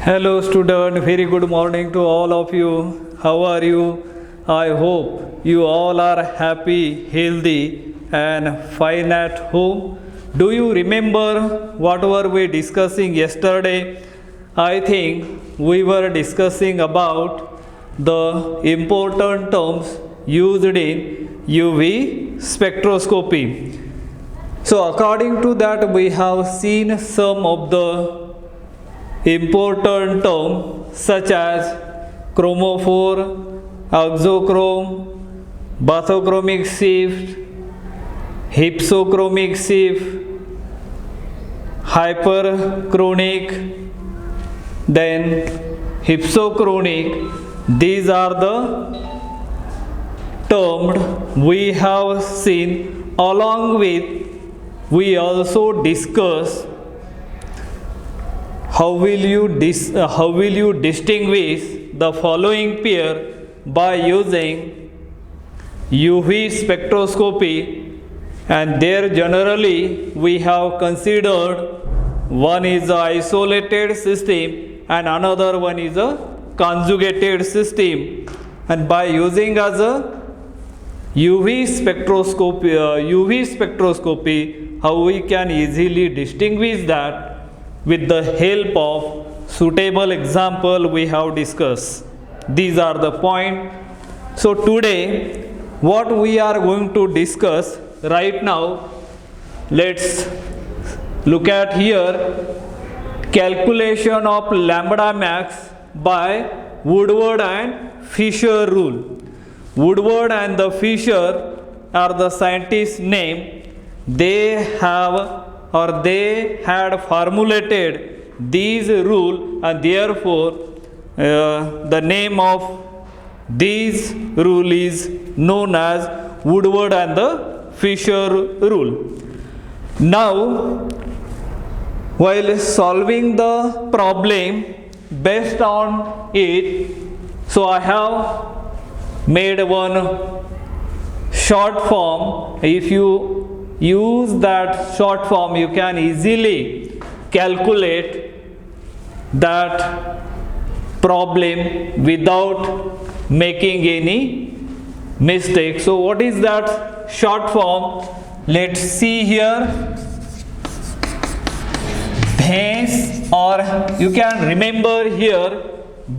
Hello student, very good morning to all of you. How are you? I hope you all are happy, healthy and fine at home. Do you remember what were we discussing yesterday? I think we were discussing about the important terms used in UV spectroscopy. So according to that, we have seen some of the important terms such as chromophore, exochrome, bathochromic shift, hypsochromic shift, hyperchronic, then hypsochronic. These are the terms we have seen. Along with, we also discuss how will you distinguish the following pair by using UV spectroscopy, and there generally we have considered one is a isolated system and another one is a conjugated system, and by using as a UV spectroscopy, how we can easily distinguish that with the help of suitable example we have discussed. These are the point. So today what we are going to discuss right now, let's look at here calculation of lambda max by Woodward and Fisher rule. Woodward and the Fisher are the scientists' name. They had formulated these rule, and therefore the name of these rule is known as Woodward and the Fisher rule. Now, while solving the problem based on it, so I have made one short form. If you use that short form, you can easily calculate that problem without making any mistake. So what is that short form? Let's see here. BES, or you can remember here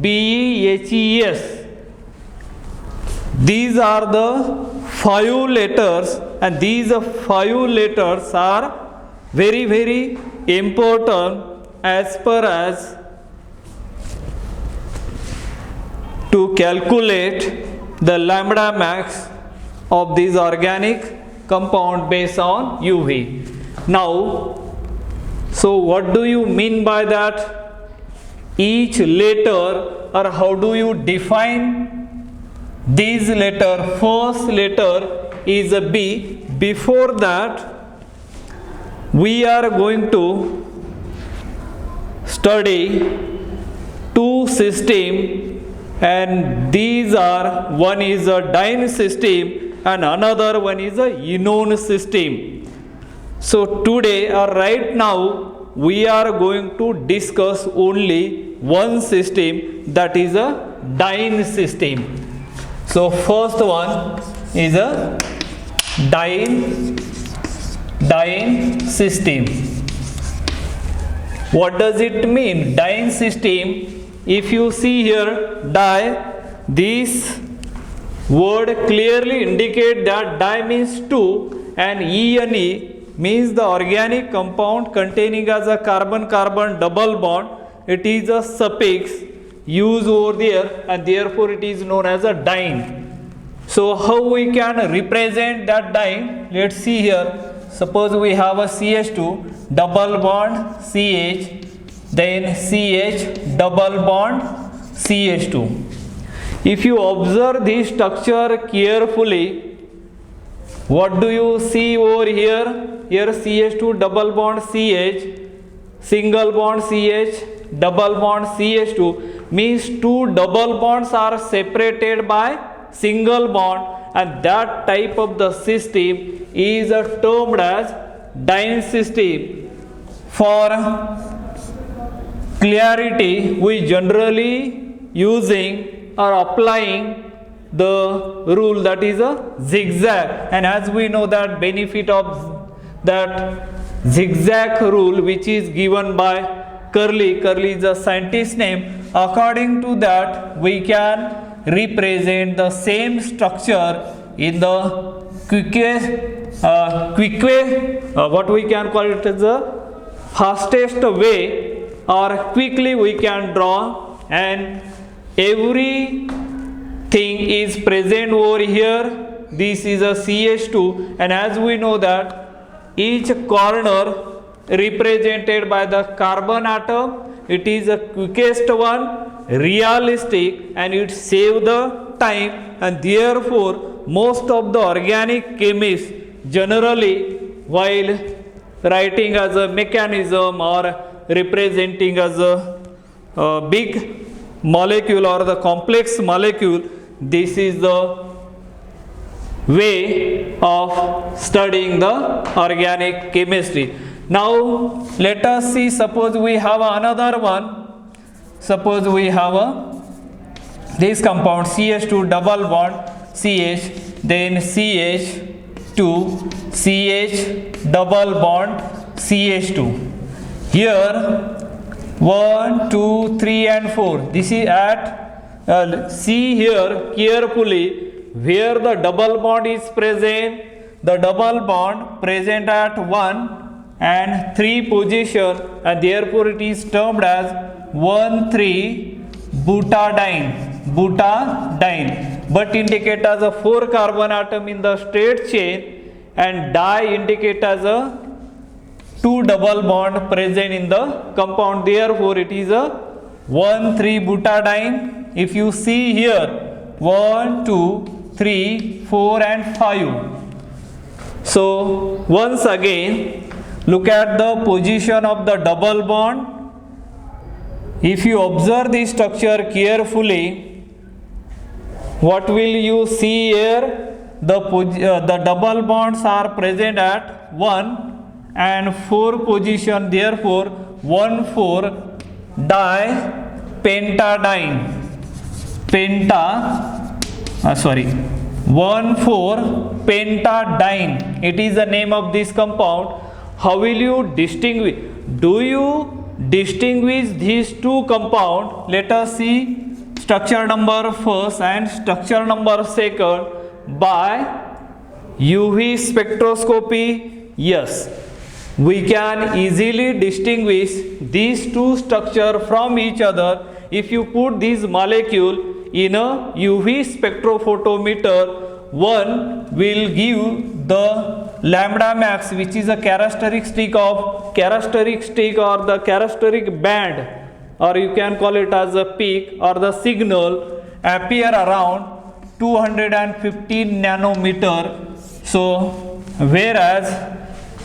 BES. These are the 5 letters, and these 5 letters are very important as per as to calculate the lambda max of this organic compound based on UV. Now, so what do you mean by that? Each letter, or how do you define this letter? First letter is a B. Before that, we are going to study two systems, and these are, one is a Dyne system and another one is a Enone system. So today or right now we are going to discuss only one system, that is a Dyne system. So first one is a Dyne system. What does it mean? Dyne system. If you see here di, this word clearly indicate that di means 2, and ENE means the organic compound containing as a carbon-carbon double bond. It is a suffix used over there, and therefore it is known as a dyne. So how we can represent that dyne? Let's see here. Suppose we have a CH2 double bond CH, then CH double bond CH2. If you observe this structure carefully, what do you see over here? Here CH2 double bond CH, single bond CH, double bond CH2, means two double bonds are separated by single bond, and that type of the system is termed as dyne system. For clarity, we generally using or applying the rule that is a zigzag, and as we know that benefit of that zigzag rule which is given by Curly is a scientist name. According to that, we can represent the same structure in the what we can call it as the fastest way, or quickly we can draw, and everything is present over here. This is a CH2, and as we know that each corner represented by the carbon atom, it is the quickest one, realistic, and it saves the time, and therefore most of the organic chemists generally while writing as a mechanism or representing as a big molecule or the complex molecule, this is the way of studying the organic chemistry. Now let us see, suppose we have another one. Suppose we have this compound CH2 double bond CH, then CH2 CH double bond CH2. Here 1, 2, 3 and 4. This is at see here carefully where the double bond is present. The double bond present at 1 and 3 position, and therefore it is termed as 1,3 butadiene, but indicate as a 4 carbon atom in the straight chain, and di indicate as a 2 double bond present in the compound, therefore it is a 1,3 butadiene. If you see here 1, 2, 3, 4 and 5. So once again look at the position of the double bond. If you observe the structure carefully, what will you see here? The double bonds are present at 1 and 4 position, therefore 1,4 dipentadiene. 1,4 pentadiene. It is the name of this compound. How will you distinguish? Do you distinguish these two compounds? Let us see structure number first and structure number second by UV spectroscopy. Yes, we can easily distinguish these two structures from each other if you put these molecules in a UV spectrophotometer. One will give the lambda max, which is a characteristic or the characteristic band, or you can call it as a peak, or the signal appear around 215 nanometer. So whereas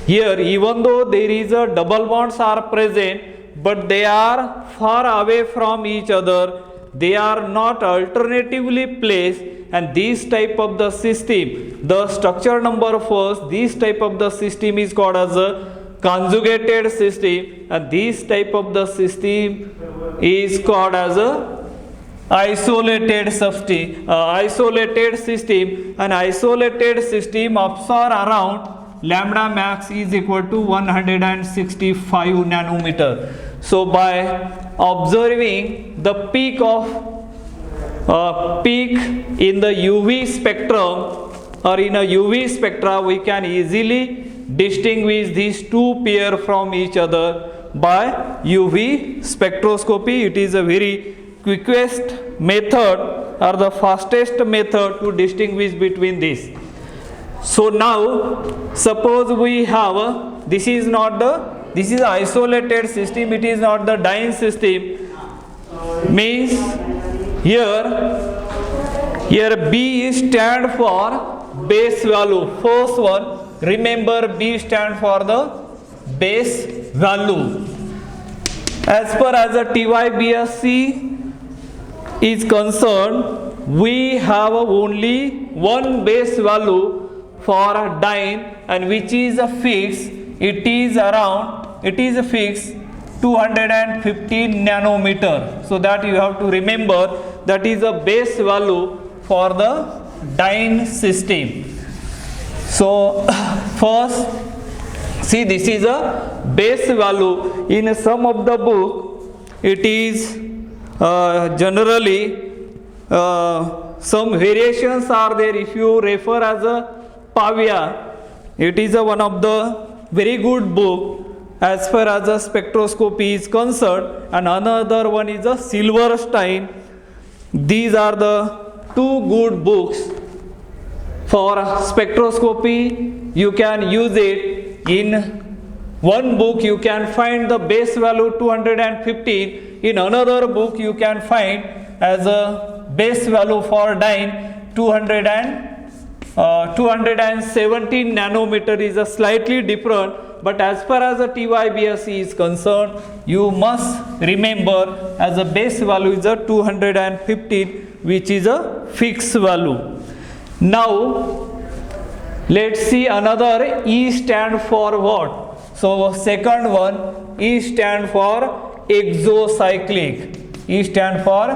here, even though there is a double bonds are present, but they are far away from each other, they are not alternatively placed, and this type of the system, the structure number first, this type of the system is called as a conjugated system, and this type of the system is called as a isolated system. An isolated system absorb around lambda max is equal to 165 nanometer. So by observing the peak in the UV spectrum, or in a UV spectra, we can easily distinguish these two pairs from each other by UV spectroscopy. It is a very quickest method or the fastest method to distinguish between these. So now suppose we have this is isolated system, it is not the diene system, means here B stand for base value. First one, remember B stand for the base value. As far as the T.Y.B.Sc is concerned, we have only one base value for diene, and which is a fixed. It is fixed 215 nanometer. So that you have to remember, that is a base value for the dyne system. So first, see, this is a base value. In some of the book, it is generally some variations are there. If you refer as a Pavia, it is one of the very good book as far as the spectroscopy is concerned, and another one is a Silverstein. These are the two good books for spectroscopy. You can use it. In one book you can find the base value 215, in another book you can find as a base value for dyne 217 nanometer is a slightly different. But as far as the T.Y.B.Sc is concerned, you must remember as a base value is a 215, which is a fixed value. Now let's see another. E stand for what? So second one, E stand for exocyclic. E stand for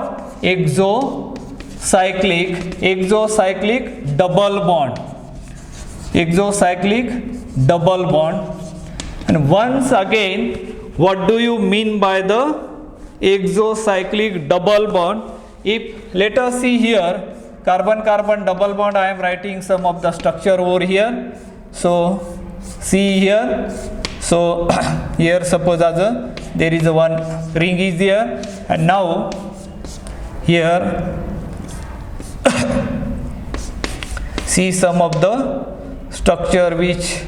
exocyclic double bond. Exocyclic double bond. And once again, what do you mean by the exocyclic double bond? If let us see here, carbon-carbon double bond, I am writing some of the structure over here. So see here. So here suppose as there is one ring is here, and now here see some of the structure which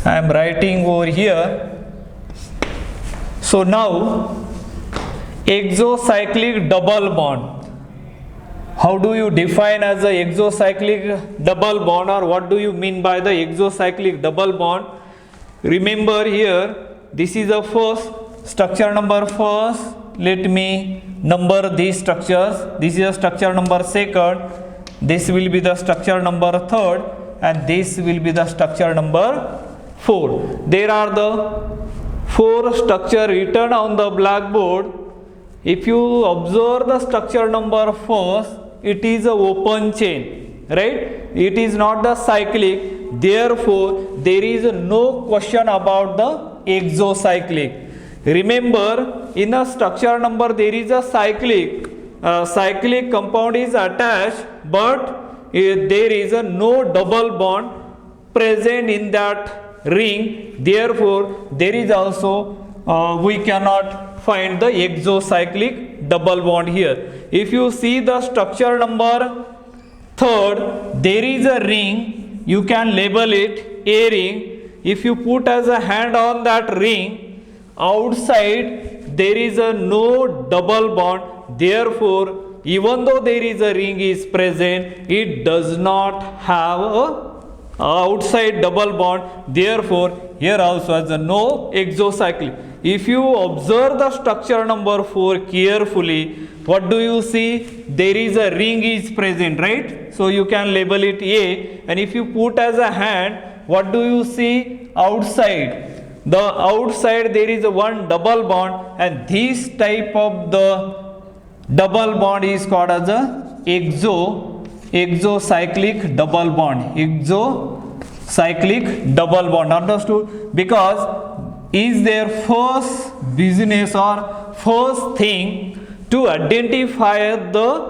I am writing over here. So now exocyclic double bond. How do you define as a exocyclic double bond, or what do you mean by the exocyclic double bond? Remember here, this is the first structure number first. Let me number these structures. This is a structure number second. This will be the structure number third, and this will be the structure number 4. There are the 4 structure written on the blackboard. If you observe the structure number first, it is a open chain, right? It is not the cyclic. Therefore, there is no question about the exocyclic. Remember, in a structure number there is a cyclic. Cyclic compound is attached, but there is no double bond present in that ring. Therefore, there is also we cannot find the exocyclic double bond here. If you see the structure number third, there is a ring. You can label it A ring. If you put as a hand on that ring, outside there is no double bond. Therefore, even though there is a ring is present, it does not have a outside double bond. Therefore, here also has no exocyclic. If you observe the structure number 4 carefully, what do you see? There is a ring is present, right? So you can label it A. And if you put as a hand, what do you see? Outside. The outside there is one double bond, and this type of the double bond is called as a exocyclic double bond. Exocyclic double bond. Understood? Because is their first business or first thing to identify the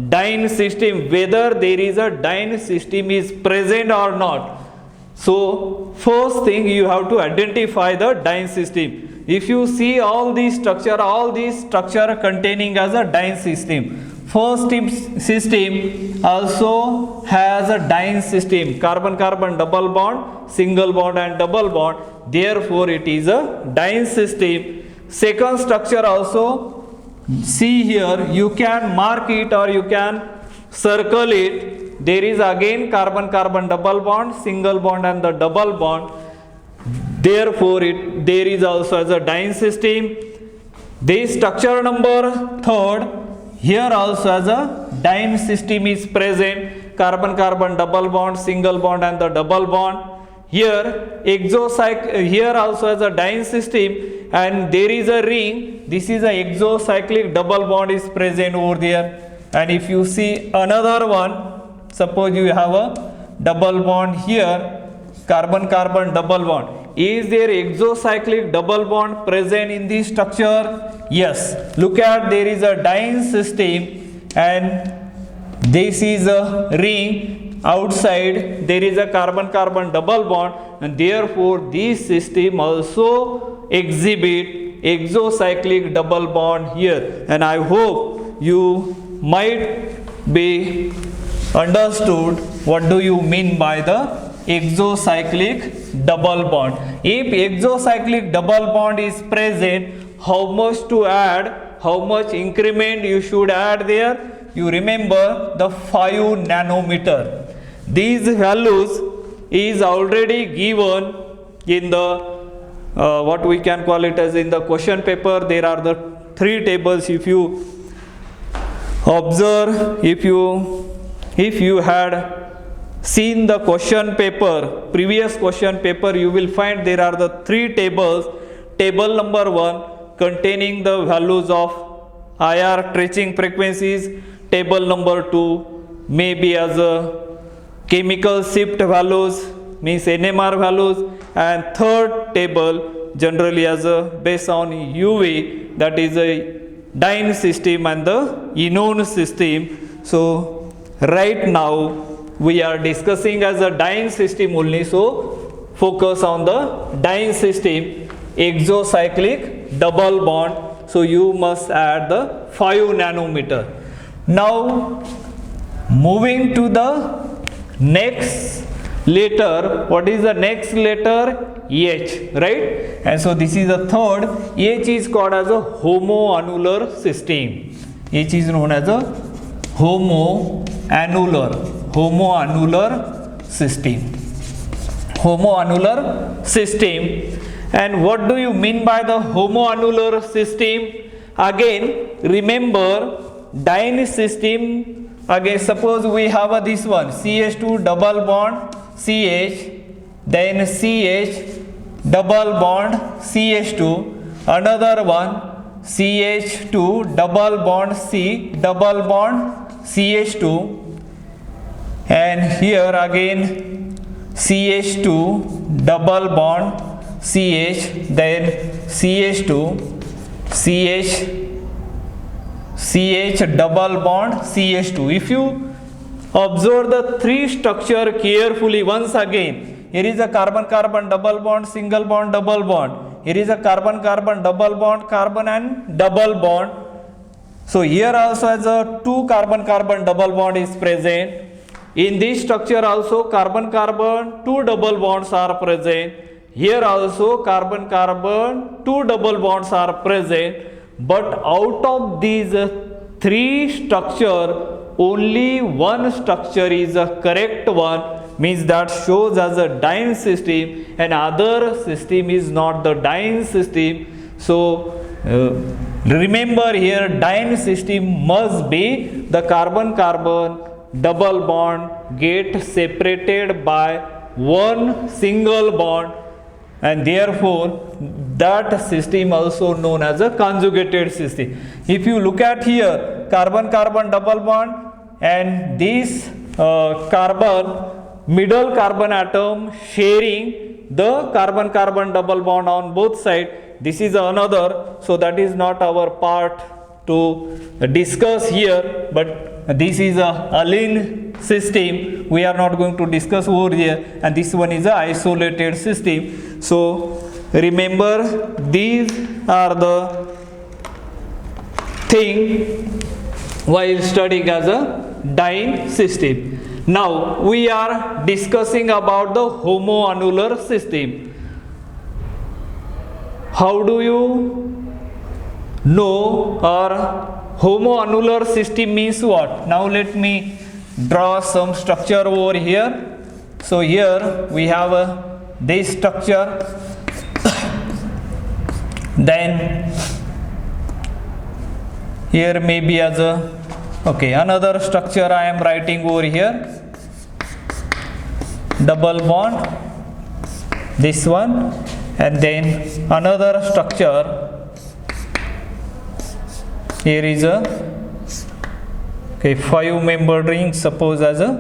dyne system, whether there is a dyne system is present or not. So first thing you have to identify the dyne system. If you see all these structure containing as a dyne system. First system also has a dyne system, carbon-carbon double bond, single bond and double bond. Therefore, it is a dyne system. Second structure also, see here, you can mark it or you can circle it. There is again carbon-carbon double bond, single bond and the double bond. Therefore, there is also as a dyne system. This structure number third, here also as a dyne system is present, carbon-carbon double bond, single bond and the double bond. here here also as a dyne system, and there is a ring. This is a exocyclic double bond is present over there. And if you see another one, suppose you have a double bond here, carbon carbon double bond. Is there exocyclic double bond present in this structure? Yes. Look at, there is a dyne system and this is a ring. Outside there is a carbon carbon double bond, and therefore this system also exhibit exocyclic double bond here. And I hope you might be understood what do you mean by the exocyclic double bond. If exocyclic double bond is present, how much to add, how much increment you should add there? You remember the 5 nanometer. These values is already given in the what we can call it as in the question paper. There are the 3 tables. If you observe, if you had seen the question paper, previous question paper, you will find there are the 3 tables. Table number 1 containing the values of IR tracing frequencies. Table number 2 may be as a chemical shift values, means NMR values, and third table generally as a based on UV, that is a dyne system and the enone system. So right now we are discussing as a dyne system only, so focus on the dyne system, exocyclic double bond. So you must add the 5 nanometer. Now moving to the next letter. What is the next letter? H, right? And so this is the third. H is called as a homoannular system. H is known as a homoannular system. Homoannular system. And what do you mean by the homoannular system? Again, remember dyne system. Again, suppose we have this one, CH2 double bond CH, then CH double bond CH2, another one CH2 double bond C double bond CH2, and here again CH2 double bond CH, then CH2 CH double bond CH2. If you observe the 3 structure carefully once again, here is a carbon carbon double bond, single bond, double bond. Here is a carbon carbon double bond, carbon and double bond. So here also as a 2 carbon carbon double bond is present. In this structure also carbon carbon 2 double bonds are present. Here also carbon carbon 2 double bonds are present. But out of these 3 structure, only one structure is a correct one, means that shows as a dyne system, and other system is not the dyne system. So remember here dyne system must be the carbon carbon double bond get separated by one single bond, and therefore that system also known as a conjugated system. If you look at here, carbon carbon double bond and this middle carbon atom sharing the carbon carbon double bond on both sides, this is another, so that is not our part to discuss here, but this is a alene system, we are not going to discuss over here, and this one is a isolated system. So remember, these are the thing while studying as a dyne system. Now we are discussing about the homoannular system. How do you know or homoannular system means what? Now let me draw some structure over here. So here we have this structure, then here maybe as a another structure I am writing over here, double bond, this one, and then another structure. Here is a 5-membered ring, suppose as a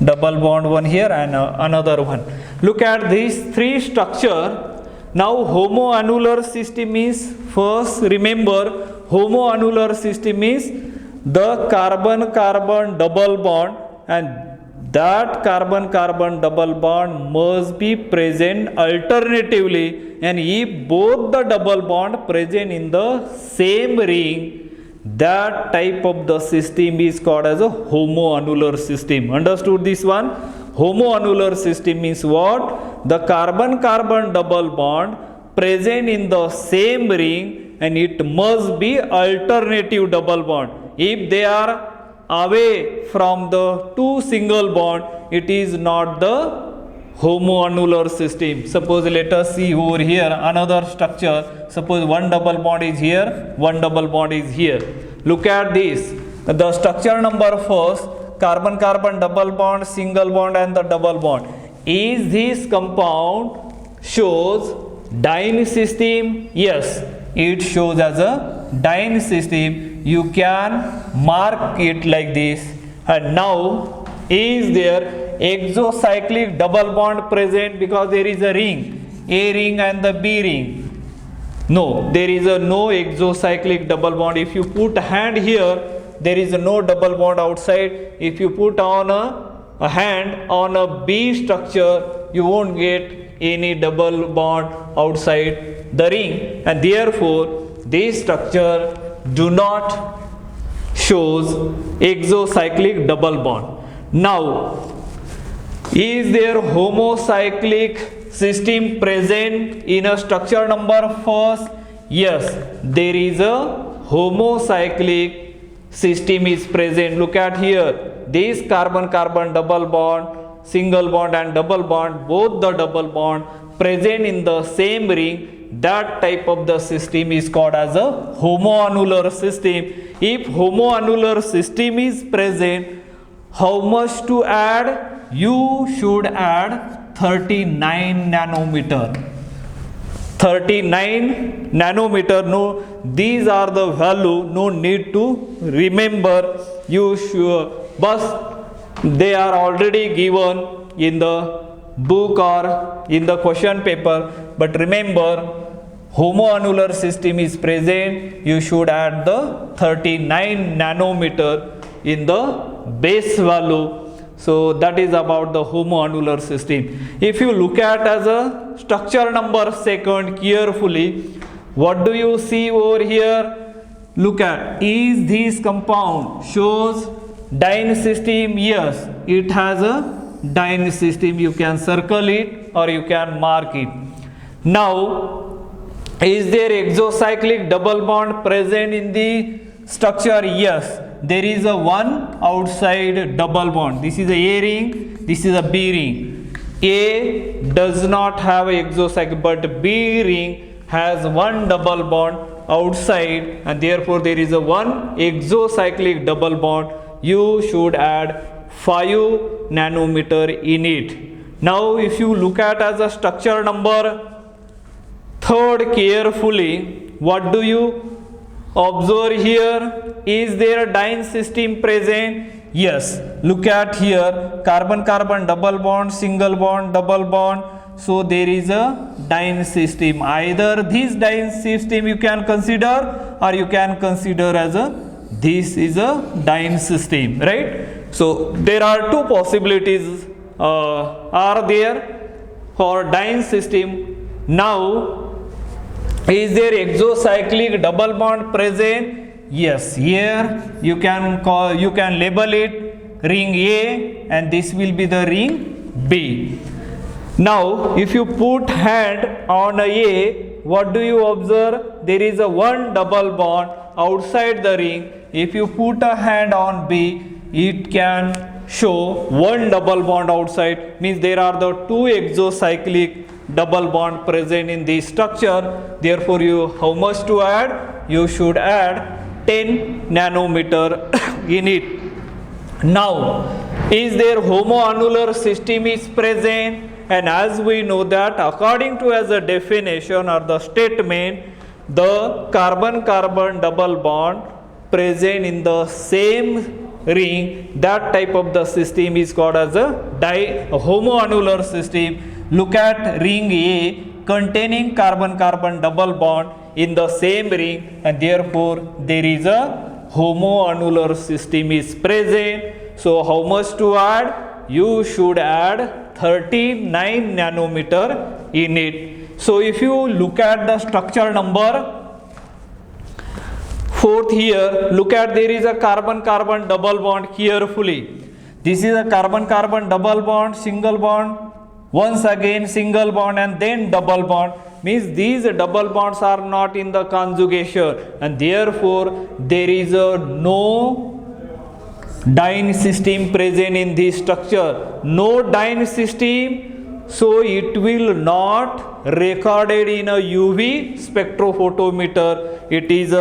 double bond one here and another one. Look at these 3 structure. Now homoannular system is, first remember, homoannular system is the carbon-carbon double bond, and that carbon-carbon double bond must be present alternatively, and if both the double bond present in the same ring, that type of the system is called as a homoannular system. Understood this one? Homoannular system means what? The carbon-carbon double bond present in the same ring, and it must be alternative double bond. If they are away from the 2 single bond, it is not the homoannular system. Suppose let us see over here another structure. Suppose one double bond is here, one double bond is here. Look at this. The structure number first, carbon-carbon double bond, single bond and the double bond. Is this compound shows diene system? Yes, it shows as a diene system. You can mark it like this. And now, is there exocyclic double bond present? Because there is a ring, A ring and the B ring. No, there is no exocyclic double bond. If you put a hand here, there is no double bond outside. If you put on a hand on a B structure, you won't get any double bond outside the ring, and therefore this structure do not shows exocyclic double bond. Now, is there homocyclic system present in a structure number first? Yes, there is a homocyclic system is present. Look at here, this carbon-carbon double bond, single bond and double bond, both the double bond present in the same ring. That type of the system is called as a homoannular system. If homoannular system is present, how much to add? You should add 39 nanometer. 39 nanometer. No, these are the value. No need to remember. You should, but they are already given in the book or in the question paper. But remember, homoannular system is present. You should add the 39 nanometer in the base value. So that is about the homoannular system. If you look at as a structure number second carefully, what do you see over here? Look at, is this compound shows diene system? Yes, it has a diene system. You can circle it or you can mark it. Now, is there exocyclic double bond present in the structure? Yes, there is a one outside double bond. This is a A ring, this is a B ring. A does not have exocyclic, but B ring has one double bond outside, and therefore there is a one exocyclic double bond. You should add 5 nanometer in it. Now if you look at as a structure number third carefully, what do you observe here? Is there a diene system present? Yes, look at here, carbon-carbon double bond, single bond, double bond. So there is a diene system. Either this diene system you can consider, or you can consider as a this is a diene system, right? So there are two possibilities are there for diene system. Now, is there exocyclic double bond present? Yes, here you can label it ring A, and this will be the ring B. Now, if you put hand on A, what do you observe? There is a one double bond outside the ring. If you put a hand on B, it can show one double bond outside. Means there are the two exocyclic double bond present in this structure. Therefore, you how much to add? You should add 10 nanometer in it. Now, is there homoannular system is present? and as we know that according to as a definition or the statement, the carbon-carbon double bond present in the same ring, that type of the system is called as a homoannular system. Look at ring A containing carbon-carbon double bond in the same ring, and therefore there is a homoannular system is present. So how much to add? You should add 39 nanometer in it. So if you look at the structure number 4th here, look at there is a carbon-carbon double bond carefully. This is a carbon-carbon double bond, single bond, once again single bond and then double bond. Means these double bonds are not in the conjugation, and therefore there is a no diene system present in this structure. No diene system, so it will not recorded in a UV spectrophotometer. It is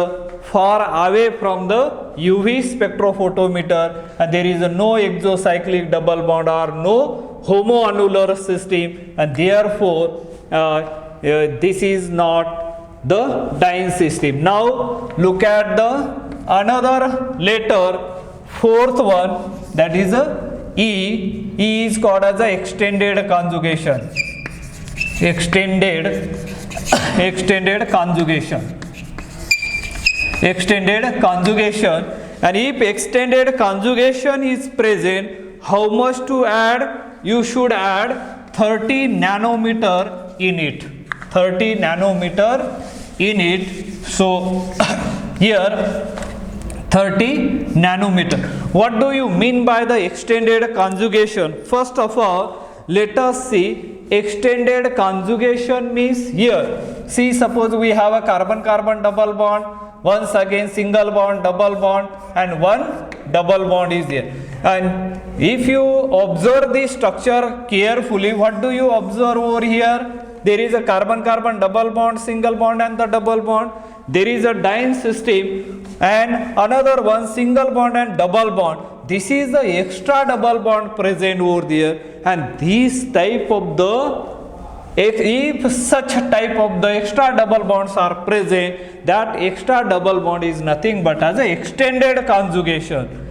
far away from the UV spectrophotometer, and there is no exocyclic double bond or no homoannular system, and therefore this is not the diene system. Now look at the another letter, 4th one, that is a E. E is called as a extended conjugation. Extended conjugation. Extended conjugation. And if extended conjugation is present, how much to add? You should add 30 nanometer in it. 30 nanometer in it. So here 30 nanometer. What do you mean by the extended conjugation? First of all, let us see. Extended conjugation means here. See, suppose we have a carbon-carbon double bond, once again single bond, double bond, and one double bond is here. And if you observe the structure carefully, what do you observe over here? There is a carbon-carbon double bond, single bond and the double bond. There is a diene system and another one single bond and double bond. This is the extra double bond present over there, and this type of the, if such type of the extra double bonds are present, that extra double bond is nothing but as an extended conjugation.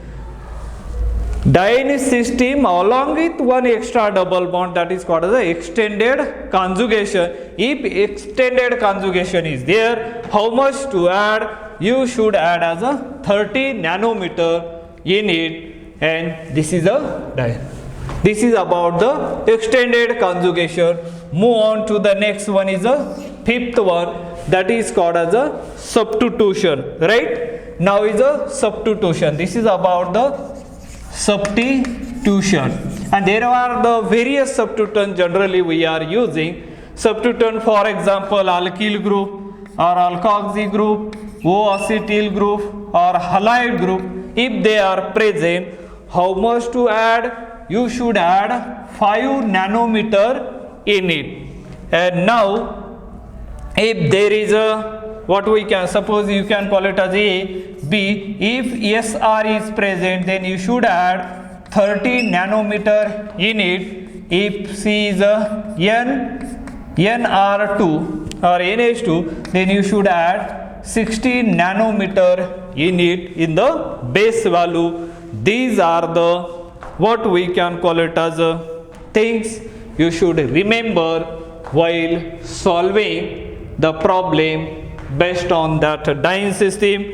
Diene system along with one extra double bond, that is called as a extended conjugation. If extended conjugation is there, how much to add? You should add as a 30 nanometer in it, and this is a diene. This is about the extended conjugation. Move on to the next one, is a 5th one, that is called as a substitution. Right? Now is a substitution. This is about the substitution, and there are the various substituents generally we are using. Substituent, for example, alkyl group or alkoxy group, O-acetyl group or halide group. If they are present, how much to add? You should add 5 nanometer in it. And now if there is a, what we can suppose, you can call it as A, B. If SR is present, then you should add 30 nanometer in it. If C is a NR2 or NH2, then you should add 60 nanometer in it in the base value. These are the, what we can call it as things you should remember while solving the problem based on that diene system.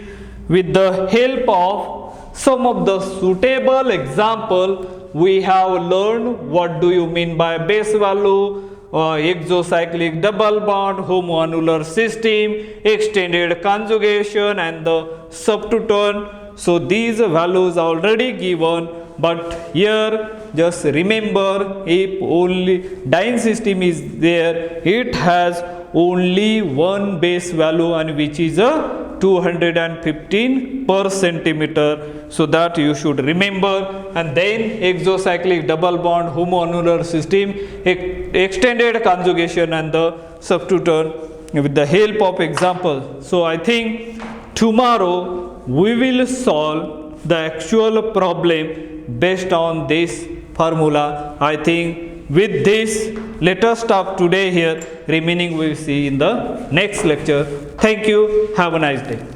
With the help of some of the suitable example, we have learned what do you mean by base value, exocyclic double bond, homoannular system, extended conjugation and the substituent. So these values are already given, but here just remember, if only diene system is there, it has only one base value, and which is a 215 per centimeter. So that you should remember. And then exocyclic double bond, homoannular system, extended conjugation and the substituent with the help of example. So I think tomorrow we will solve the actual problem based on this formula. I think with this, let us stop today here. Remaining we will see in the next lecture. Thank you. Have a nice day.